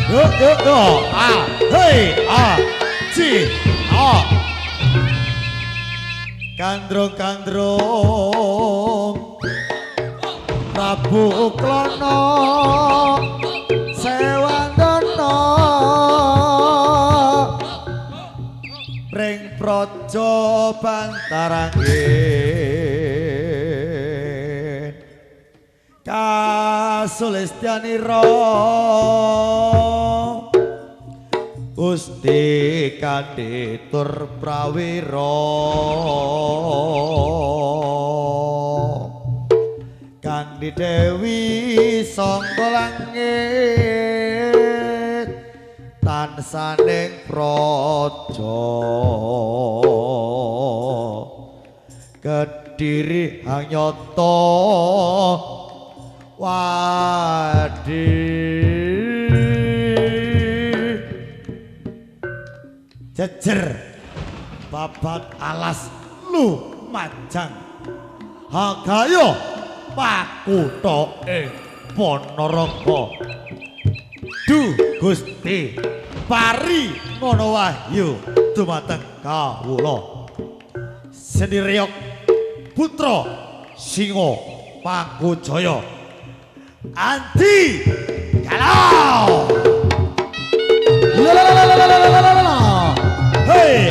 yo yo yo hei ci Kandrung-kandrung Prabu Uklana Sewandana ring praja Bantarangin Kasulistyanira Gusti Kanditur Prawira Kandi Dewi sangga langit tansaning praja Kediri hanyata wadi jejer babat alas Lumajang Hagaya pakutha ing Ponorogo Du Gusti pari ngono wahyu dumateng kawula Sendiriok putra Singa Pangkujaya Andi Kalau hey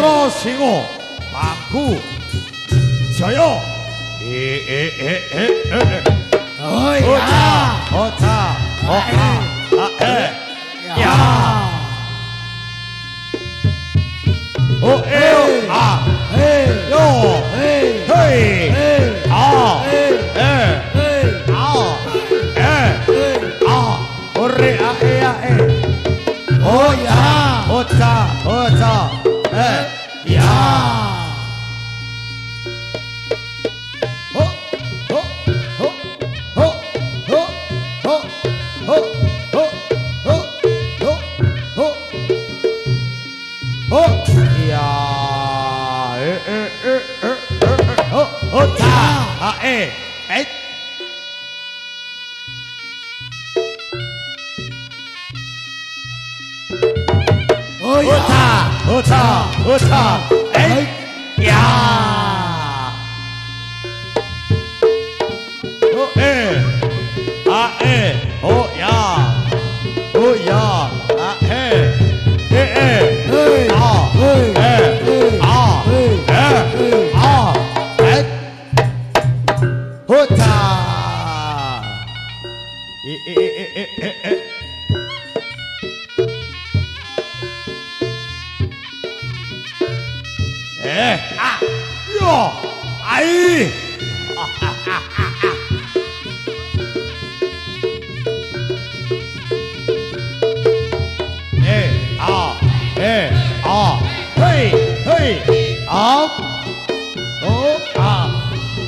yo ya Singa Pangkujaya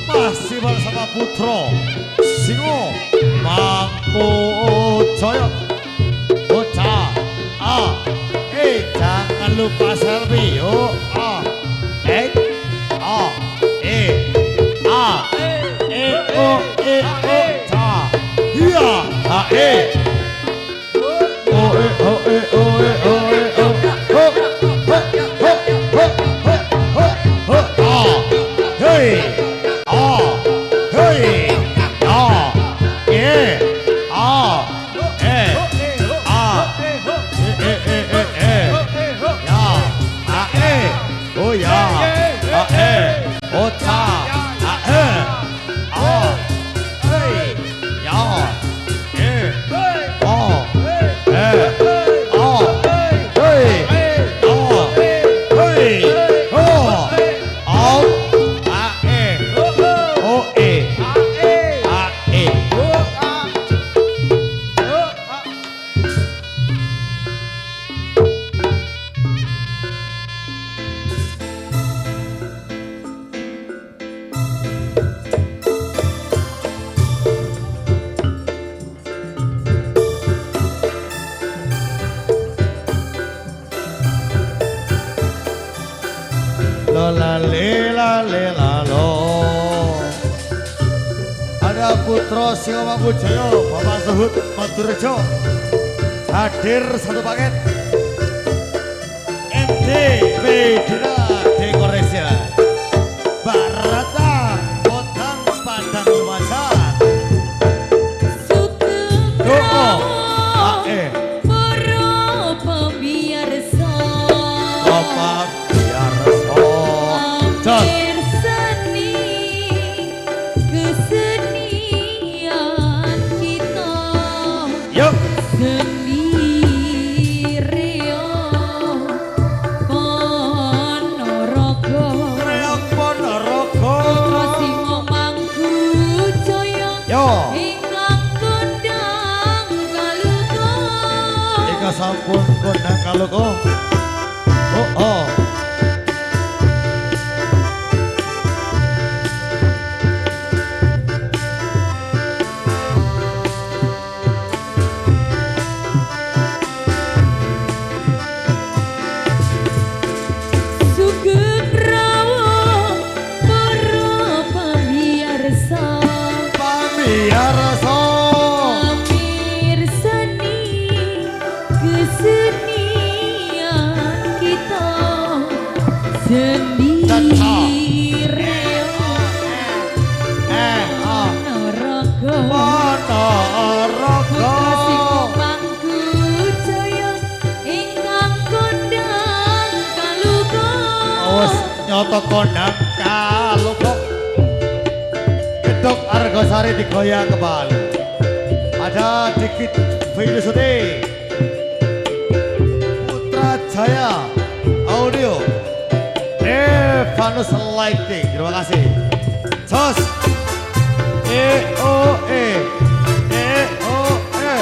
masih bersama putra Singa Pangkujaya bocah jangan lupa selfie yuk lelalo. Ada putra Singomangkujoyo Bapak Suhud Madurejo hadir satu paket MD Bedina Dekoration Barata Kotang Padang Lumajang Sugeng AE para pembiyarsa Bapak Biarso Hampir seni kesenian kita Yuk seni reog Ponorogo Reog Ponorogo Putra Singomangkujoyo Yo ingkang kondang kaluga Ika sampun kondang kaluga Oh oh Sugeng rawuh para pembiyarsa Pamiarso pamirsani kesenian kita seni reog Ponorogo Ponorogo Putra Singomangkujoyo ingkang kondang kaluga Wes nyoto kondang kaluga Gedok Argosari digoyang kembali ada dikit Filusudi Putra Jaya Audio Devanus Lighting terima kasih Jos EOE EOE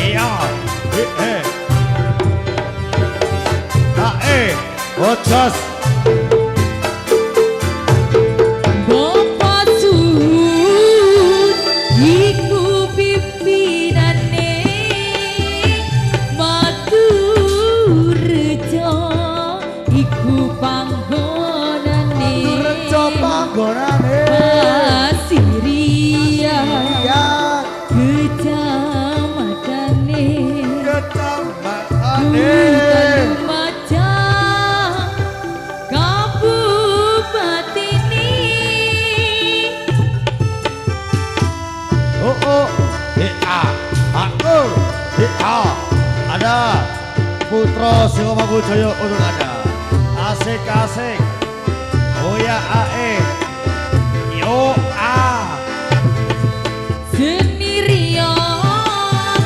Iya Jos Bapak Suhud iku pimpinane Madurejo iku panggonane Rejo panggonane Pasiria ya kejamatane kecambatane Lumajang Kabupateni oh ada Putra Singomangkujoyo untuk ada asik-asik oh ya AE yo Seni reog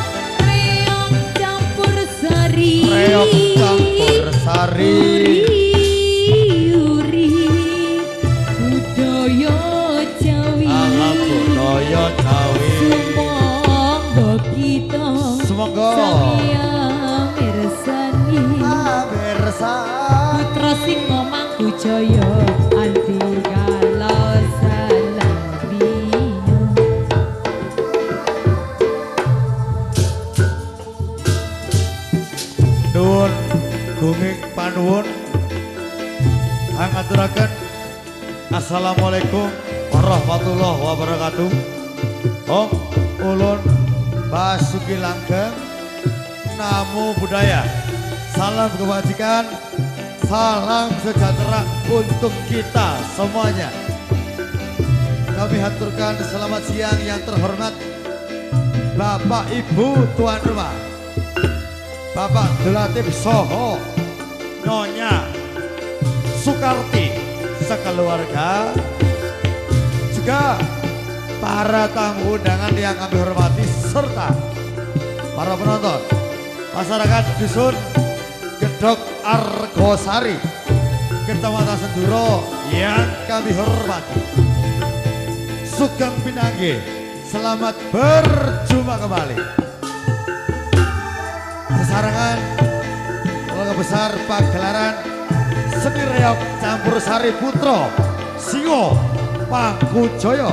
campur sari Reog campur sari Uri budaya Jawi alam budaya Jawi Sumangga kita semoga samia mirsani bersa Putra Singomangkujoyo anti kalau salabina Nuwun gunging panuwun ngaturaken Assalamualaikum warahmatullahi wabarakatuh. Om ulun Basuki Langgeng Namo Buddhaya. Salam kebajikan, salam sejahtera untuk kita semuanya. Kami haturkan selamat siang yang terhormat Bapak Ibu tuan rumah Bapak Dulatif Soho Nyonya Sukarti sekeluarga, juga para tamu undangan yang kami hormati serta para penonton masyarakat dusun Gedok Argosari Kecamatan Senduro yang kami hormati. Sugeng Pinanggi, selamat berjumpa kembali. Sesarengan keluarga besar pagelaran seni reog campur sari putra Singomangkujoyo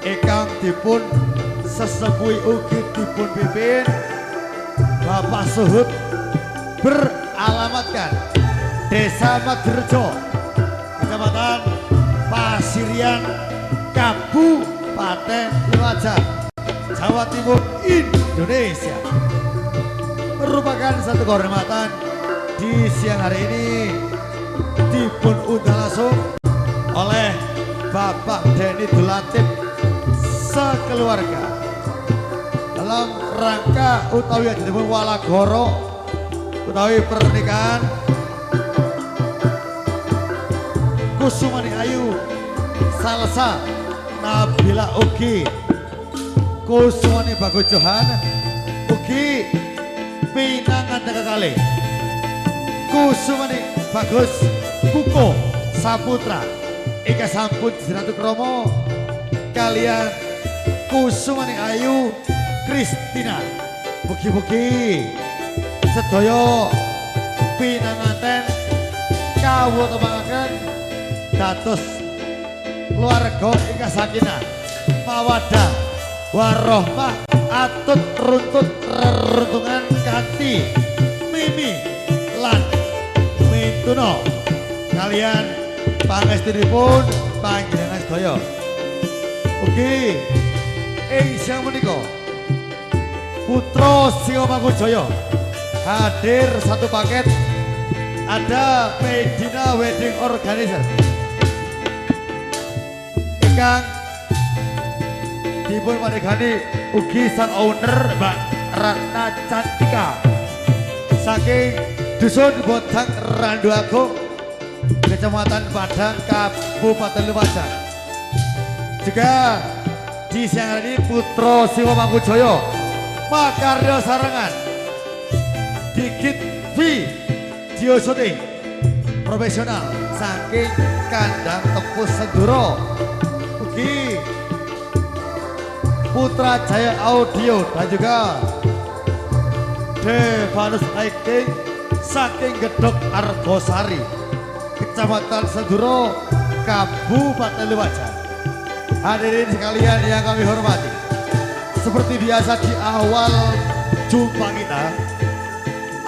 ingkang dipun sesepuhi ugi dipun pimpin Bapak Suhud beralamatkan Desa Magerjo, Kecamatan Pasirian, Kabupaten Lumajang, Jawa Timur, Indonesia. Merupakan satu kehormatan di siang hari ini dipun undang langsung oleh Bapak Denny Dulatif sekeluarga dalam rangka utawi adipun walagoro utawi pernikahan Kusumani Ayu Salsa Nabila ugi Kusumani Bagus Johan ugi pinangan kali Kusumani Bagus Kuko Saputra Ika sampun Jiratu Kromo kalian Kusumani Ayu Kristina mugi-mugi sedaya pinanganten kawula tepangaken dados keluarga ingkang sakinah mawaddah warahmah atut runtut reruntungan kanthi mimi lan mintuna kalian pangestunipun panjenengan sedaya ugi ing siang menika Putra Singomangkujoyo hadir satu paket ada Medina Wedding Organizer ingkang dipun manegani ugi sang owner Mbak Ratna Cantika saking Dusun Botang Randuagung Kecamatan Padang Kabupaten Lumajang. Juga di siang hari ini Putra Singomangkujoyo Makarya Sarangan Dikit V Geoshooting profesional saking Kandang Tepus Senduro ugi Putra Jaya Audio dan juga Devanus Lighting saking Gedok Argosari Kecamatan Senduro Kabupaten Lumajang. Hadirin sekalian yang kami hormati, seperti biasa di awal jumpa kita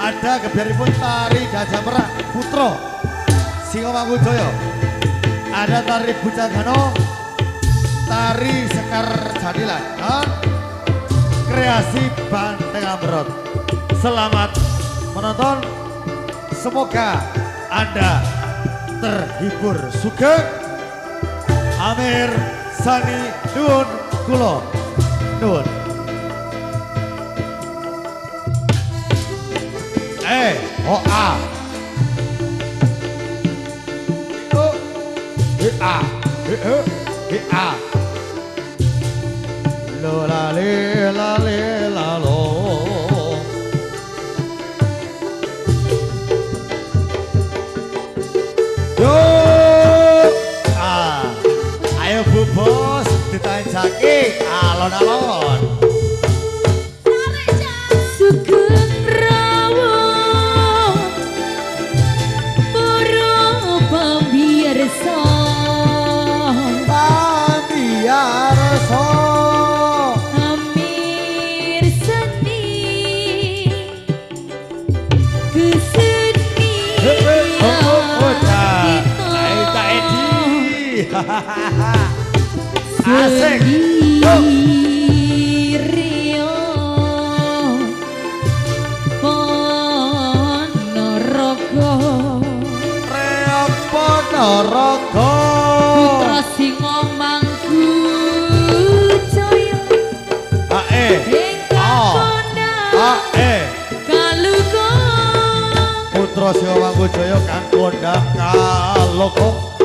ada gebyaripun tari Gajah Merak Putra Singomangkujoyo, ada tari Bujangano, tari Sekar Jadilan dan kreasi Banteng Ambrot. Selamat menonton, semoga Anda terhibur. Sugeng Amir Sani Nuwun Kulo Nuwun. Oh a a lo la le la lo yo ayo Bu Bos ditanjaki alon-alon. Sugeng rawuh para pamirsa Amir Seni Asik. Rio Ponorogo Reok Ponorogo Putra Singomangkujoyo Kalugo Putra Singomangkujoyo kang kondang kalogo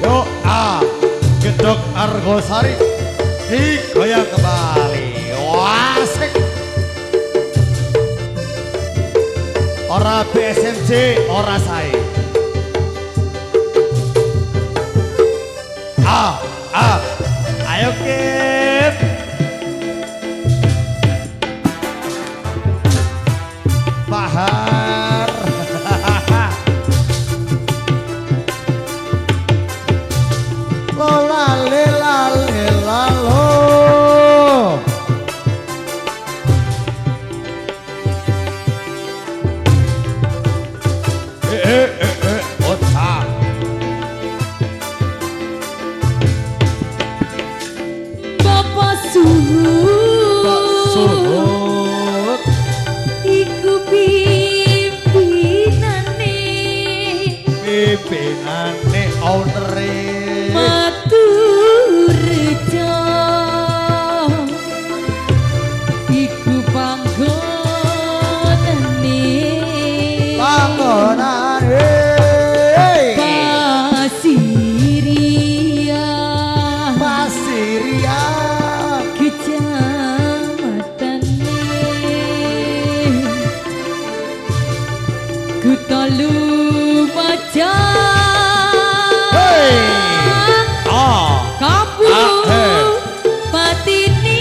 yo Gedok Argosari digoyang kembali. Wasik ora BSMC ora sae. Ayo Kip Bahar lola lela lela lo Suhut iku pimpinane ownere Maturejo iku panggonane Pasiria Kejamatane Kutha Lumajang Kabupatene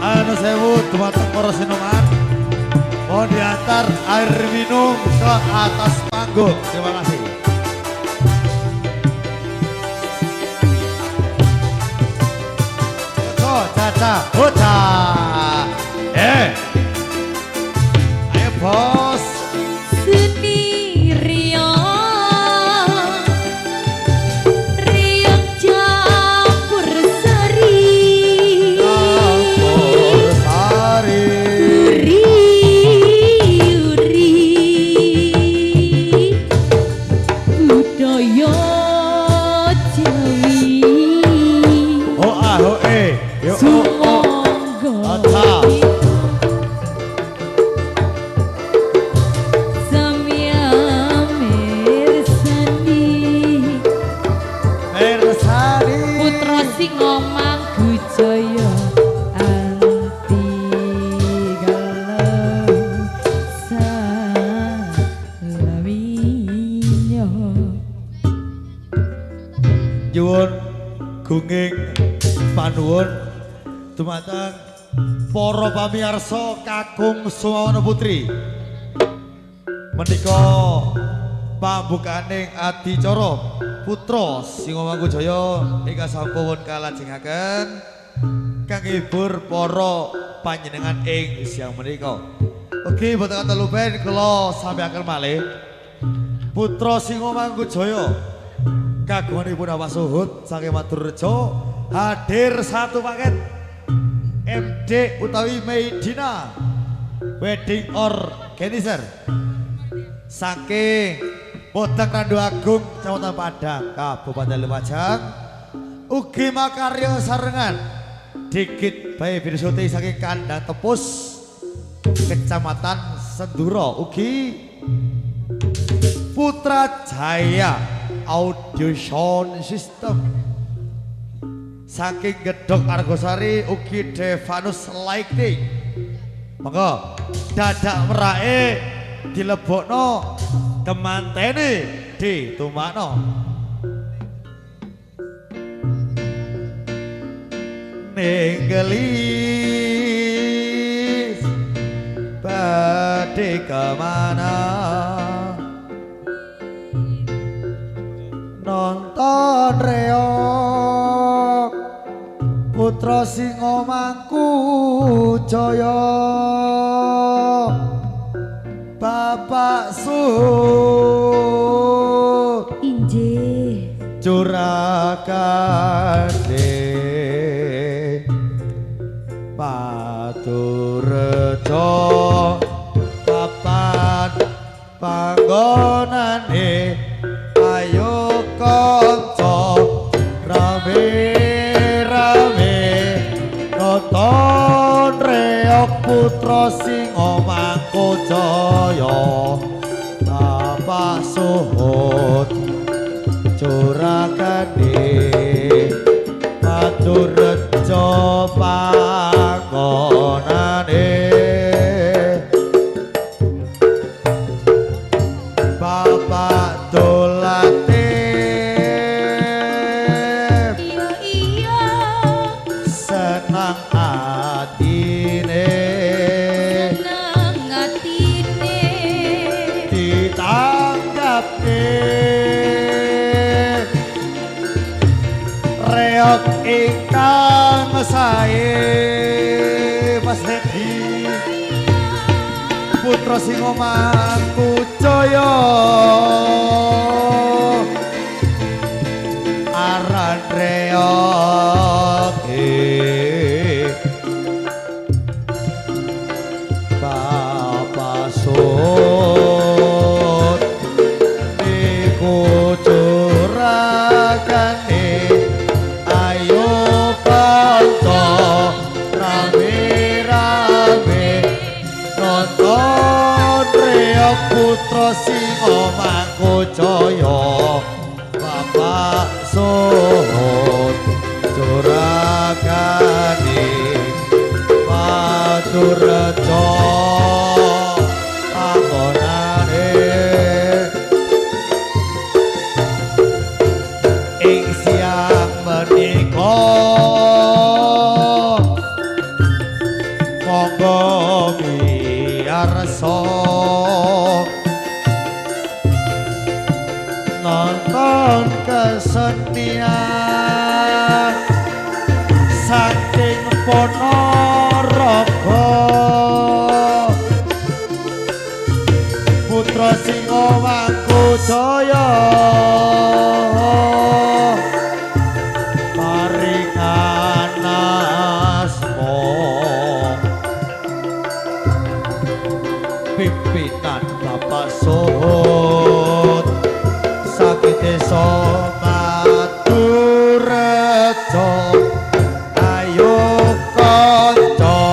Anu sewu dumateng para sinuman, mohon diantar air minum ke atas panggung. Terima kasih. Ojo, caca, oja. Ayo bos. Seni riang riang campur sari uri budaya Jawi sumangga samya mirsani putra singa Manggujaya anti galau salawinya Nyuwun gunging panuwun dumateng para pamirsa kakung Sumawana Putri. Menika pambukaning adicara putra Singa Manggujaya ingkang sampun kalajengaken kangge hibur para panjenengan ing siang menika. Ugi boten kata luben kula sampaiaken malih putra Singa Manggujaya kagunganipun Bapak Suhut saking Maturejo hadir satu paket MD utawi Medina Wedding Organizer saking Bodang Randu Agung Kecamatan Padang Kabupaten Lumajang. Ugi makarya sarengan Dikit Bayi Birsuti saking Kandang Tepus Kecamatan Senduro. Ugi Putra Jaya Audio Sound System saking Gedhong Argosari. Ugi Devanus Lighting. Monggo dadak merake dilebokno kemantene ditumakno. Ninggelis badhe kemana nonton reok putra Singa Manggujaya Bapak Suhut injih Curagane Maturejo papan panggonane ayo kanca rame-rame nonton reok putra Singa Manggujaya Bapak Suhut Curagane Maturejo panggonane Bapak Dolate iya senang atine seneng atine ditanggapne reok ingkang sae Mas Hedi putra Singo Mangkucaya aran reoke Bapak Sut niku curagane ayo kanca rame-rame nonton reok putra Singo Mangkucaya Bapak Sut curagane Maduraja panggonane ing siang menika monggo miarsa nonton kesenian saking Ponorogo putra Singo Mangkucaya paringan asma pimpinan Bapak Sut saking desa Maduraja ayo kanca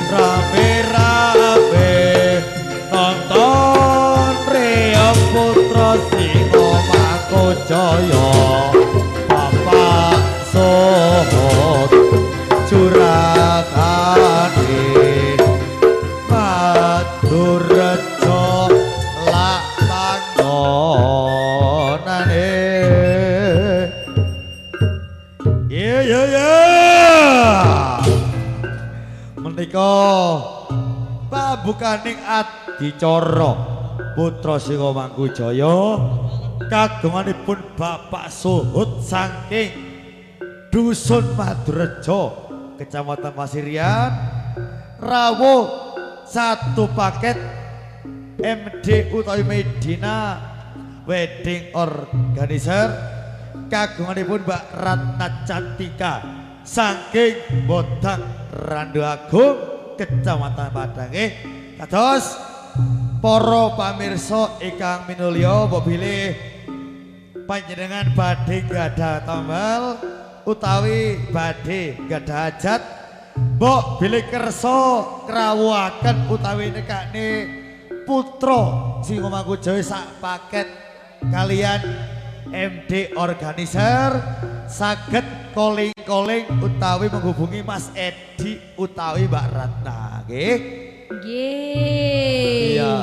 rame-rame nonton reok putra Singo Mangkucaya Bapak Sut curagane Maduraja lak panggonane menika pabukaning adicara putra Singo Mangkucaya kagunganipun Bapak Suhut saking Dusun Maduraja Kecamatan Pasirian rawuh satu paket MD utawi Medina Wedding Organizer kagunganipun Mbak Ratna Cantika saking Bodang Randu Agung Kecamatan Padange kados para pamirsa ingkang minulya mbok bilih panjenengan badhe gadah tambal utawi badhe gadah hajat mbok bilih kersa krawuhaken utawi nekane putra Singo Mangkucaya sak paket kalian MD Organizer saged calling utawi menghubungi Mas Edi utawi Mbak Ratna nggih. Nggih. Iya.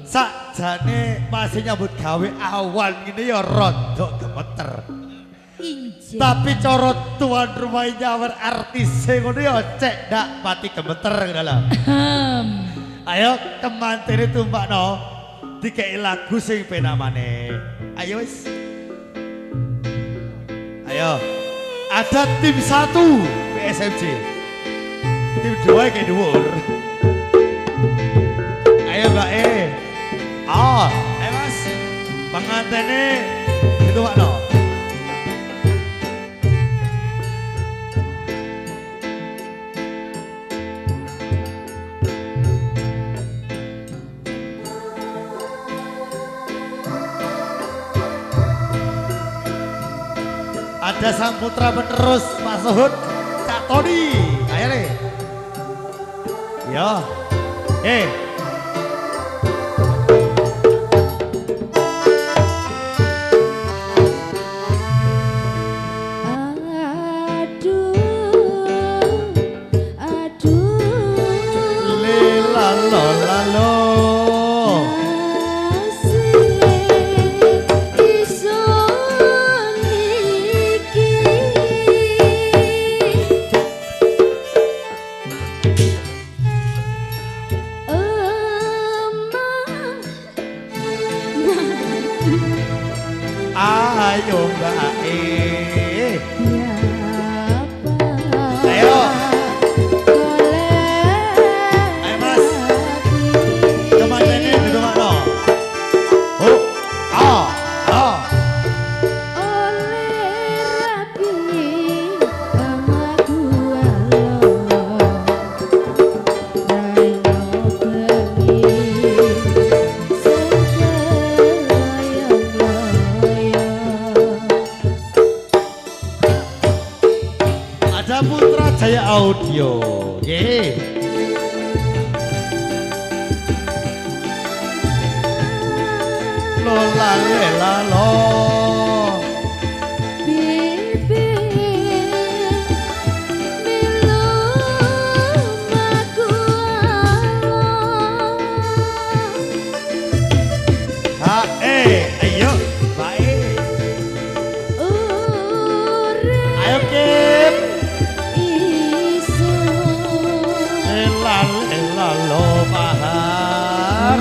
Sakjane masih nyambut gawe awan ngene ya rada gemeter. Injen. Tapi cara tuan rumah nyawer artis ngono ya cek ndak pati gemeter ngono lho. Ayo kemantene tumpakno dikei lagu sing penamane. Ayo wis. Ayo. Ada tim 1 PSMJ. Tim 2 ke dhuwur. Ayo Mbak E. Mas. Pengantene itu Pak No. Ada sang putra penerus Pak Suhut, Cak Tony. Ayo nih. Ya. Ayo Mbak E. Ayo. Ayo Mas. Audio. Nggih. Lola lela lo. Ayo, baik. Ayo Kim. Lela lela lo mahar.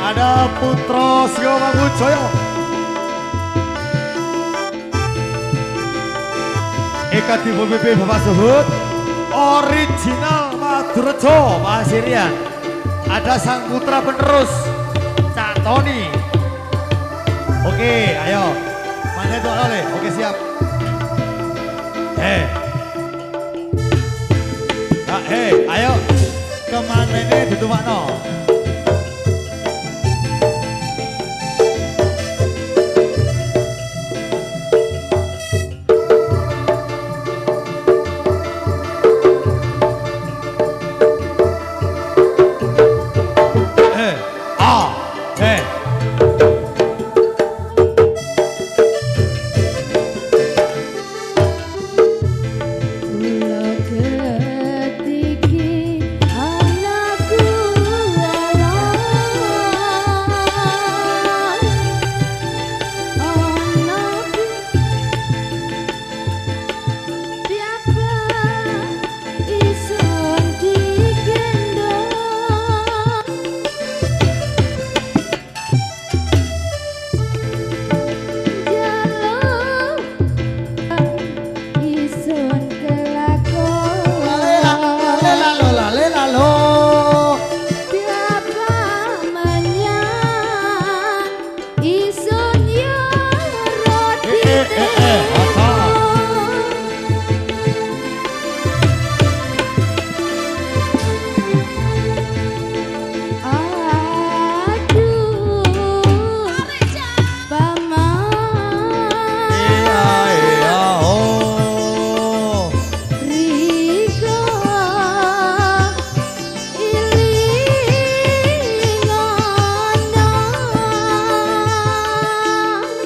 Ada Putra Sio Mangunjoyo, Eka Dipo BP Bapak Suhud, original Madurejo Mas Irian. Ada sang putra penerus Cak Tony. Oke, ayo. Mana itu oleh? Oke, siap. Ayo. Kemana ini ditumakno?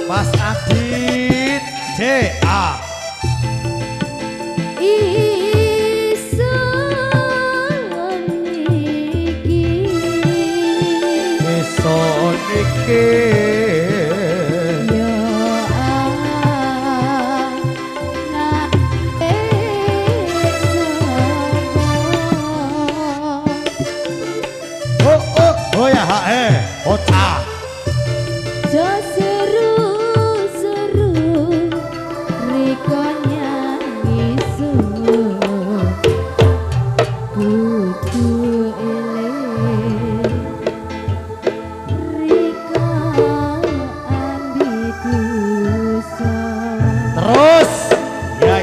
Mas Adit C.A. Iso niki Oh ya Ota seru-seru Riko nyanyi kudu eleh Riko ambi dosa. terus ya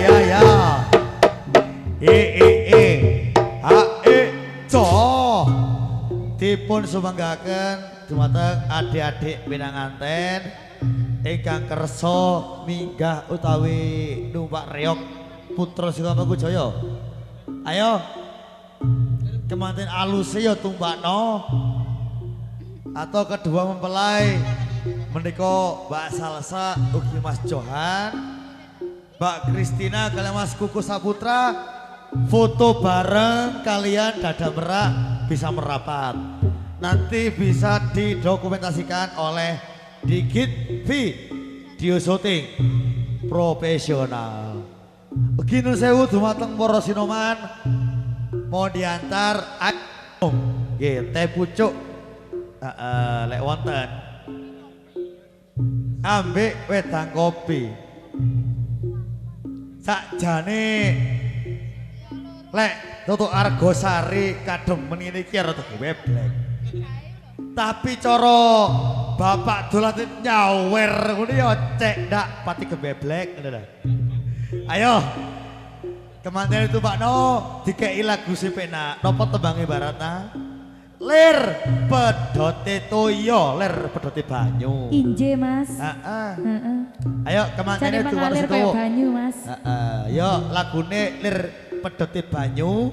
co dipun sumanggaken dumateng adik-adik pinanganten ingkang kersa minggah utawi numpak reog Putra Sio Mangunjoyo. Ayo kemanten alus ya tumbakno atau kedua mempelai menika Mbak Salsa ugi Mas Johan, Mbak Kristina kalian Mas Kuku Saputra foto bareng kalian dada merak bisa merapat. Nanti bisa didokumentasikan oleh Digit Video Shooting Profesional. Begini sewu dumateng para sinoman mau diantar teh pucuk Lek wonten ambek wedang kopi. Sakjane lek tutuk Argosari kadhemen ngene iki rada geblek. Tapi cara bapak dolan nyawer ngono ya cek ndak pati geblek ngono lho. Ayo. Kemanten itu Pak No dikei lagu sing penak. Napa tembange baratna? Lir pedote toyo, lir pedote banyu. Inje Mas. Heeh. Heeh. Ayo kemanten itu mengalir kaya banyu Mas. Heeh. Yo lagune lir pedote banyu.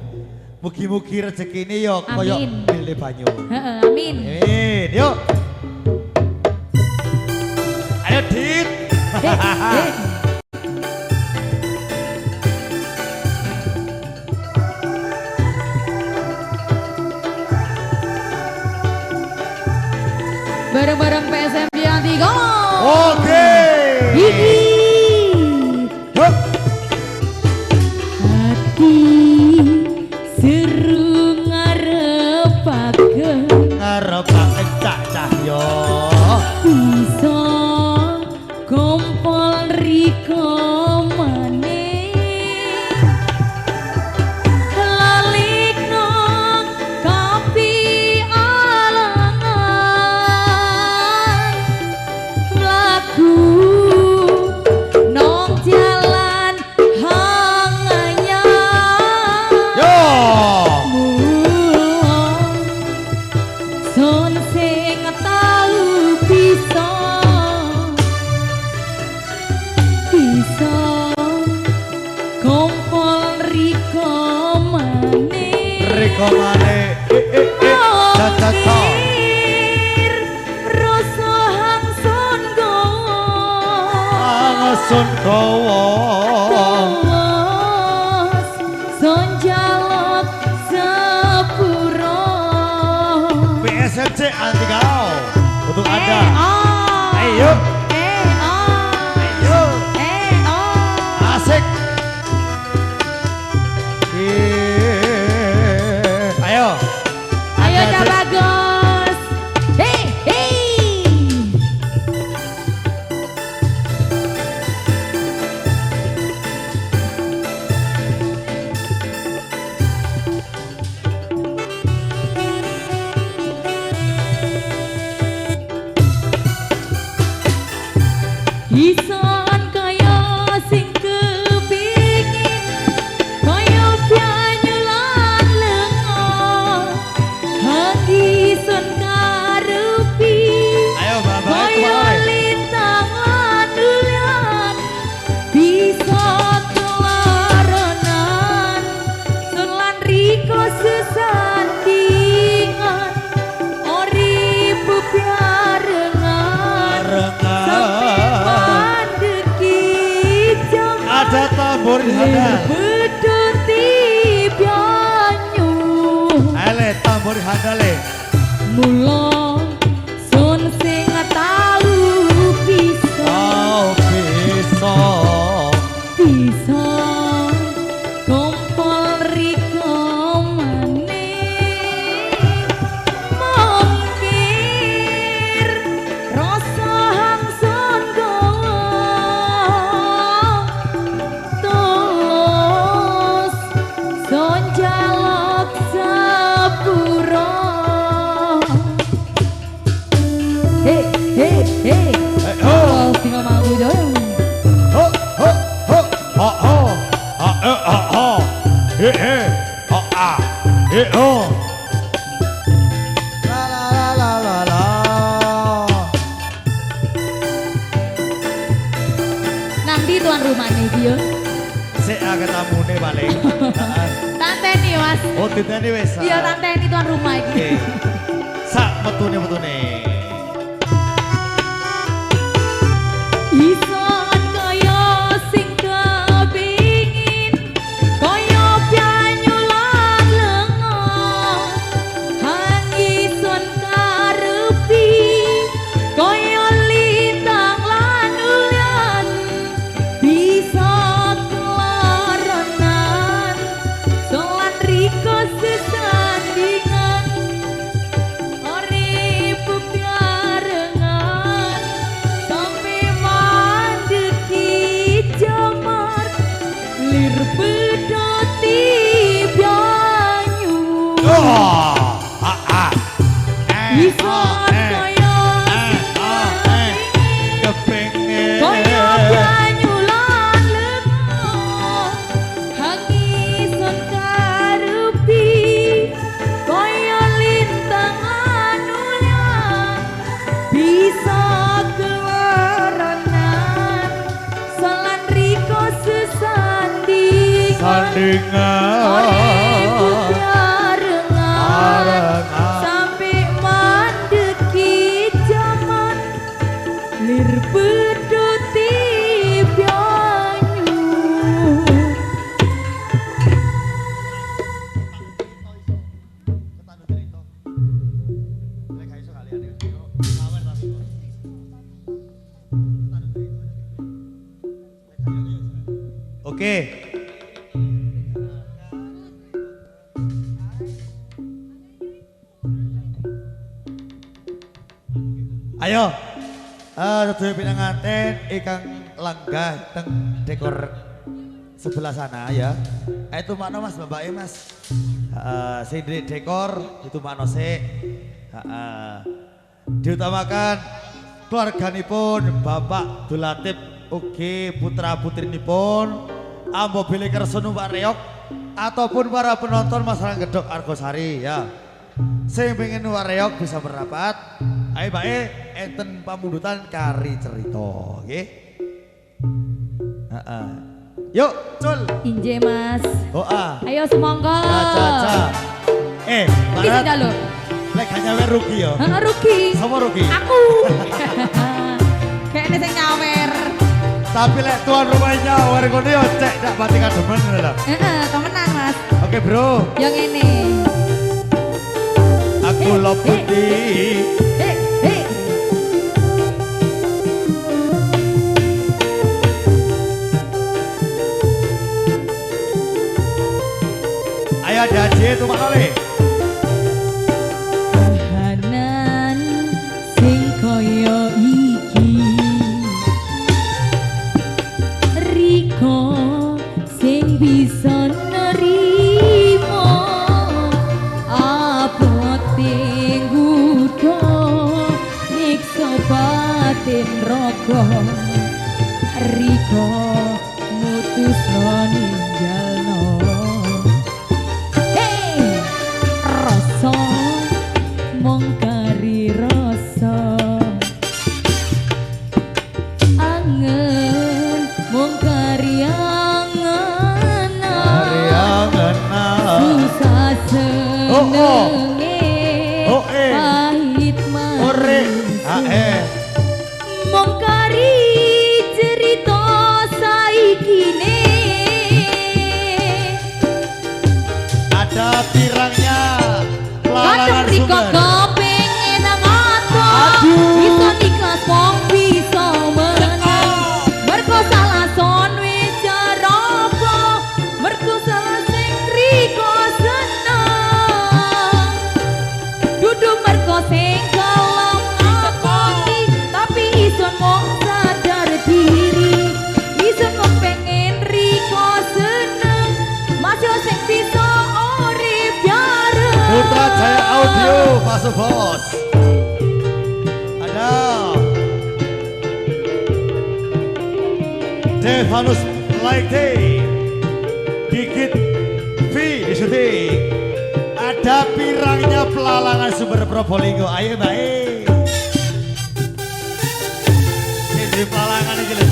Mugi-mugi rezekine yo kaya lile banyu. Heeh, amin. Amin. Yuk. Ayo Dit. Bareng-bareng PSM Dianti go. Oke. Iki. Hup. Hati seru ngarepaken Ngarepaken Cak Cahyo. bisa kumpul riko maneh lalik nang kopi alangan lagu nang jalan hanganya Yo. Son sing tau bisa kumpul riko maneh Riko maneh. Cacata. Mongkir rasa hangsun Angesun kowo. gawas son jaluk sepuro PSMC anti kau untuk Anda. Ayo. Ayo. Asik. Ayo. Ayo dah bagus. Hei, hei. Isan kaya sing kepingin kaya banyu lan lenga hangisun karepi Ayo Bapak kaya kemarin. lintang lan ulyan bisa kelaranan sun lan riko sesandingan ori bebarengan sampai mandeki jam Ada tambur di sana. beduti banyu Ale tambur di sana le. mula sun sing tau bisa Oh bisa. bisa kumpul riko maneh mongkir rasa hangsun tulus son jaluk sepuro hei hei hei Ho tinggal mau dong ho ho ho ho ho ho ho ho he he ho ah he ho. La la la la la. nanti tuan rumah nih dia Sik agak tamune paling. tanteni mas Oh diteni wis. iya tanteni tuan rumah ini Oke. Sak metune. Isan kaya sing kepingin kaya banyu lan lenga hangisun karepi kaya lintang lan ulyan bisa kelaranan solan riko sesandingan ori bisa kaya kepengen kaya banyu lan lenga hangison karepi kaya lintang anulyang bisa kelarangan selan riko sesandingan sandingan sampai mandeki jaman lir beduti banyu Oke. Ayo, sedaya pinanganten ingkang langgah teng dekor sebelah sana ya. Itu makna Mas, Bapak Mas. Sing di dekor itu makna sik. Diutamakan keluarganipun Bapak Dulatip ugi putra putrinipun ambo bilih kersa numpak reog ataupun para penonton masyarakat Gedhok Argosari ya. Sing pengen numpak reog bisa merapat. Ayo bae enten pamundutan kari cerita, nggih. Yuk, Cul. Inje Mas. Ayo semangka. Bisa Barat. dalu. Lek gak nyawer rugi ya. Rugi. Sama rugi. Aku. Kayaknya sing nyawer. Tapi lek tuan rumah nyawer ngono yo cek dak pati kademen ngono lho. Temenan Mas. Oke, Bro. Yang ini. Aku lo putih. Ayo ada aja itu Pak Kali. Kahanan sing kaya iki Riko sing bisa nerimo abote nggudo nyiksa batin raga Riko mutusno ninggalno rasa mung kari rasa angen mung kari angen susah senenge pahit manis mung kari cerita saikine ada pirangnya kadang riko kepengen ngato bisa nikah wong bisa menang mergo salah son wis jaropo mergo salah sing riko seneng dudu mergo sing kelem ngakoni tapi ison mong sadar diri ison mong pengen riko seneng masih sing bisa urip bareng Putra Jaya Audio masuk bos. Ada Devanus Laite Dikit V di syuting. Ada pirangnya pelalangan sumber Probolinggo. Ayo baik. Ini di pelalangan ini lho.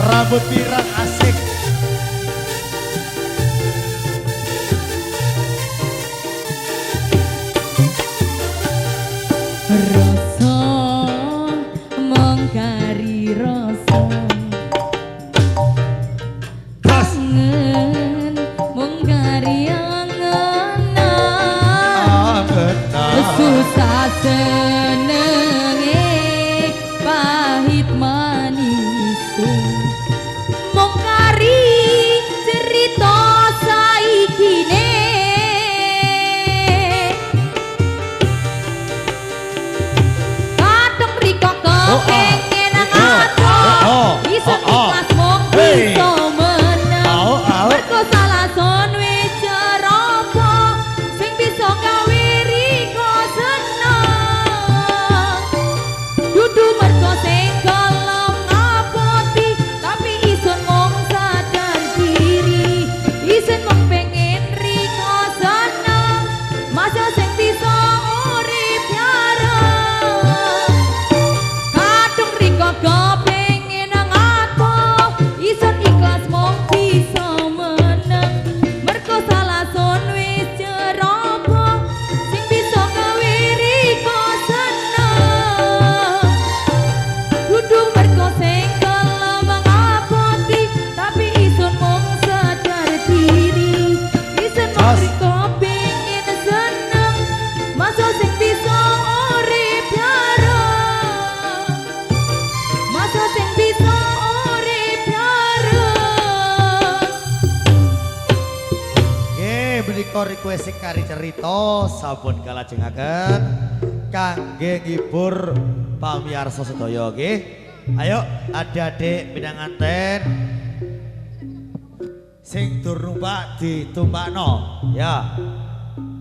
Rambut pirang asik. rasa mengkari rasa angen mengkari angenan susah senenge pahit manis mengkari menika request kari cerita sampun kalajengaken kangge ngibur pamirsa sedaya nggih. Ayo adik-adik pinanganten sing dur numpak ditumpakno ya.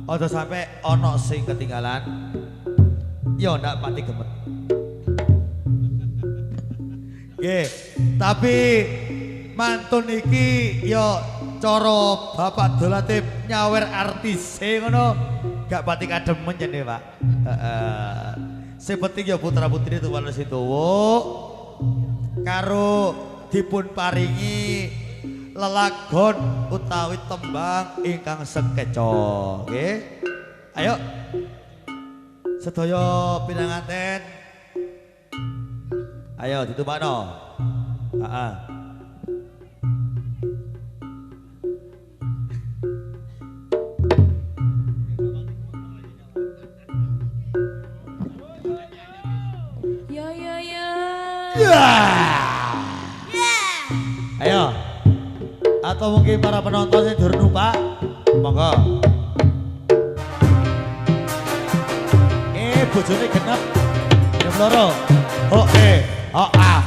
Aja sampe ana sing ketinggalan. Ya ndak pati gemet. Nggih, tapi mantun iki ya cara Bapak Dolatip nyawer artise ngono gak pati kademen jane, Pak. Heeh. Sing penting ya putra-putri Tuhan Sintowo karo dipun paringi lelagon utawi tembang ingkang sekeca nggih. Ayo sedaya pinanganten ayo ditumpakno. Heeh. Ayo. Atau mungkin para penonton yang durung numpak, monggo. Bojone genep. Jam loro. Oh oh ah.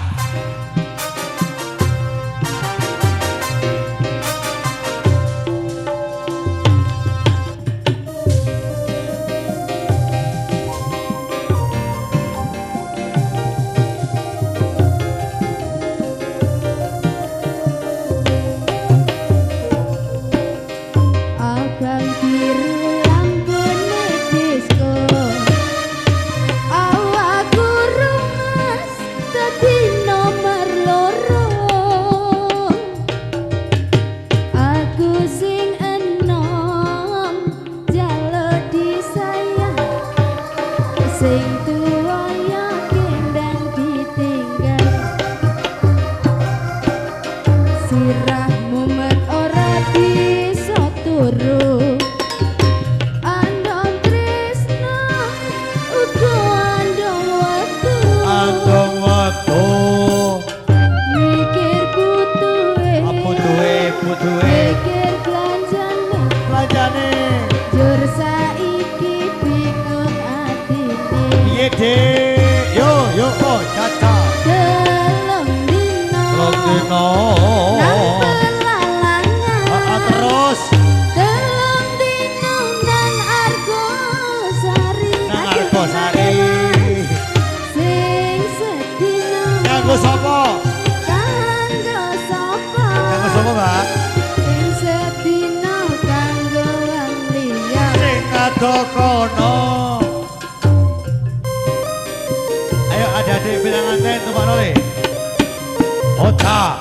Ayo adik-adik pinanganten tumpakno le. Ota.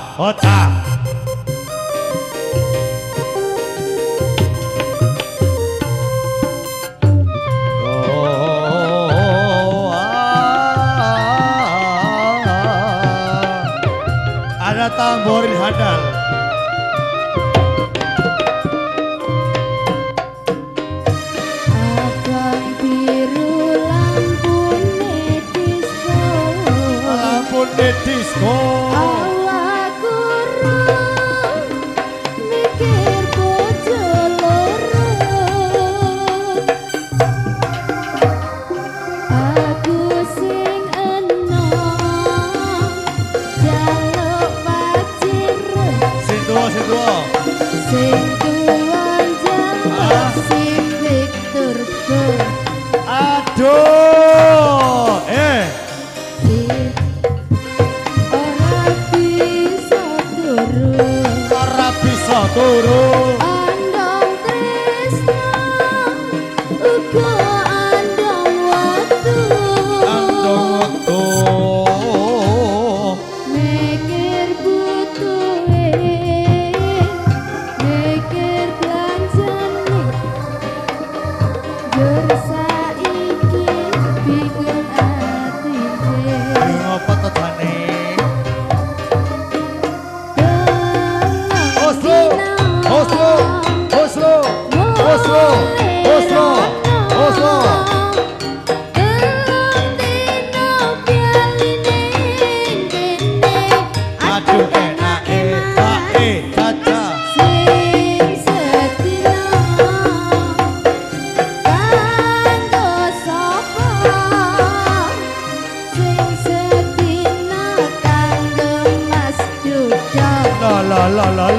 Ada tamborin handal. Disco awak guru mikir bojo loro aku sing enom jaluk pacir sing tuwa jaluk si Victor Bo aduh turu andong tresno uga andong waktu mikir butuhe mikir belanjane gur saiki bingung atine ngopo to jane Oslo. Aduh enak caca. Sing sedina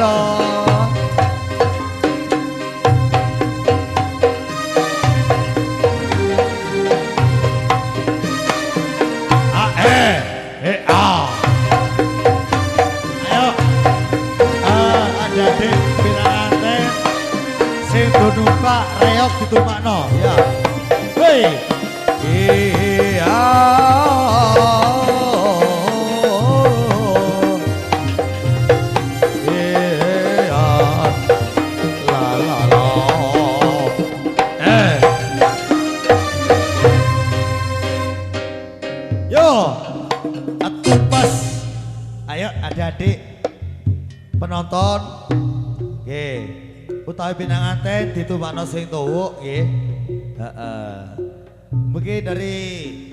lo. Ayo. Ada dek pinanganten sing do numpak reog ditumpakno ya. Hei. Iya. Adik penonton nggih utawi pinanganten ditumpakno sing tuwuk nggih. Mungkin dari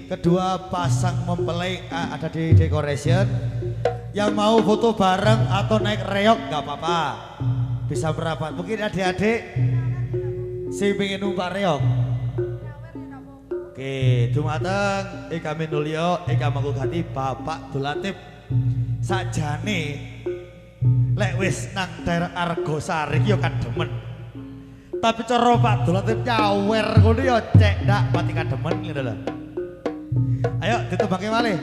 kedua pasang mempelai ada di decoration yang mau foto bareng atau naik reog nggak apa-apa bisa merapat. Mungkin adik-adik sing pengen numpak reog. Oke, dumateng Eka Minulyo, Eka Manggugati, Bapak Dulatip. Sakjane lek wis nang daerah Argosari yo kan demen. Tapi cara Pak Dulatip nyawer ngono yo cek ndak pati kademen ngono lho. Ayo ditembake malih.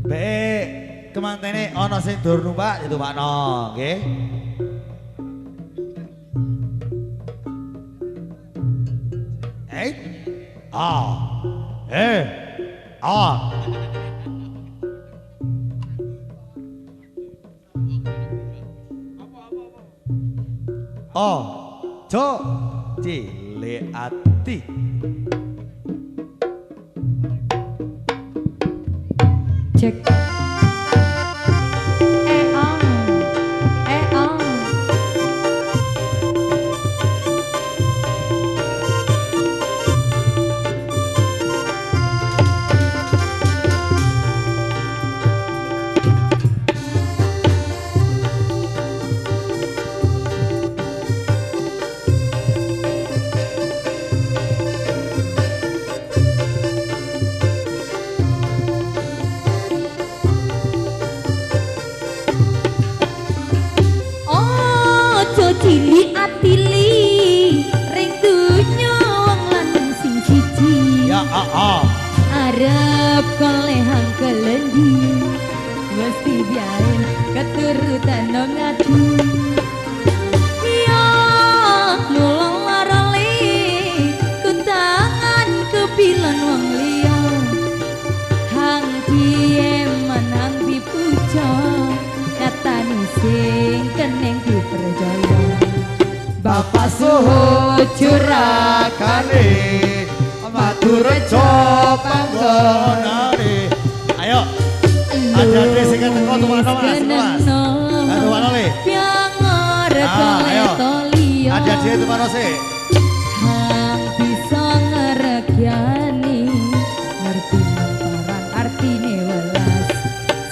Bek kemantene ana sing dur numpak ditumpakno, nggih. Jo cilik ati. Cek. Cilik atili ring dunya wong lanang sing siji Ya arep kolehang kelendi mesti biarin keturutan nang ati ya nulung larale kutangan kepilan wong liya hang kiem menang dipuja katane sing keneng dipercaya Bapak suhu curakane Maturjo panggonane. Ayo ada sing teko tuwano Mas. Tuwano le. Ayo. Ada dhewe tuwano sik. Hang bisa ngregyani ngerti parang artine welas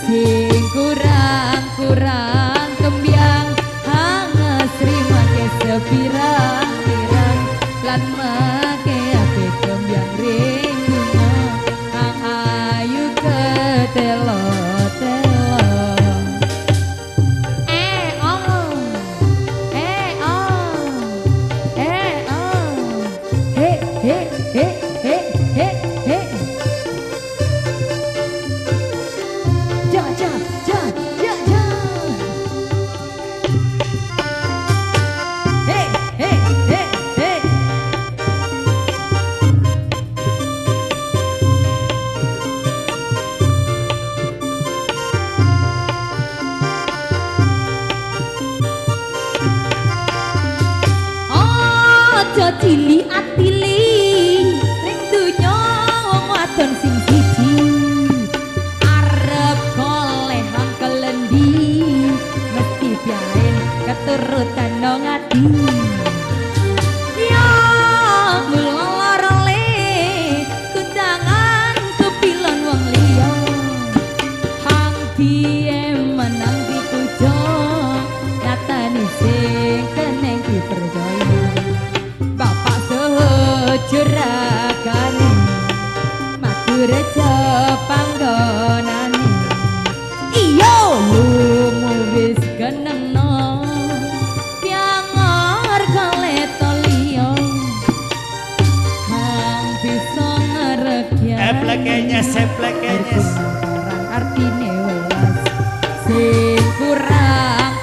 sing kurang kembyang hang srimake sepirang-pirang lan make ape kembyang ring dunyo hang ayu ketelo-telo Cili atili ring dunya wong wadon sing siji arep golehang kelendi mesti biarin keturutan nang ati ya mulorole kundangan kepilan wong liya hang diem menang dipuja nyatane sing keneng dipercaya curakane Maturjo panggonane iyo lumu wis kenengno seplek kenyes. Artine welas sing kurang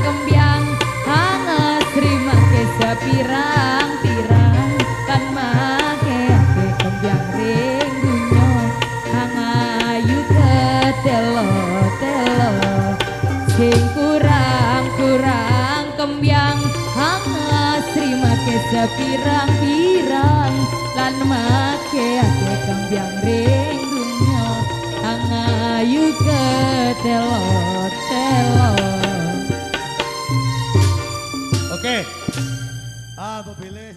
kembyang hangat terima kesa pirang-pirang kan make kembyang ring dunyo hangayu ketelo-telo sing kurang kembyang hangat terima kesa pirang-pirang lan make kembyang ring dunyo hangayu ketelo-telo. Oke. Ah, Bu Billy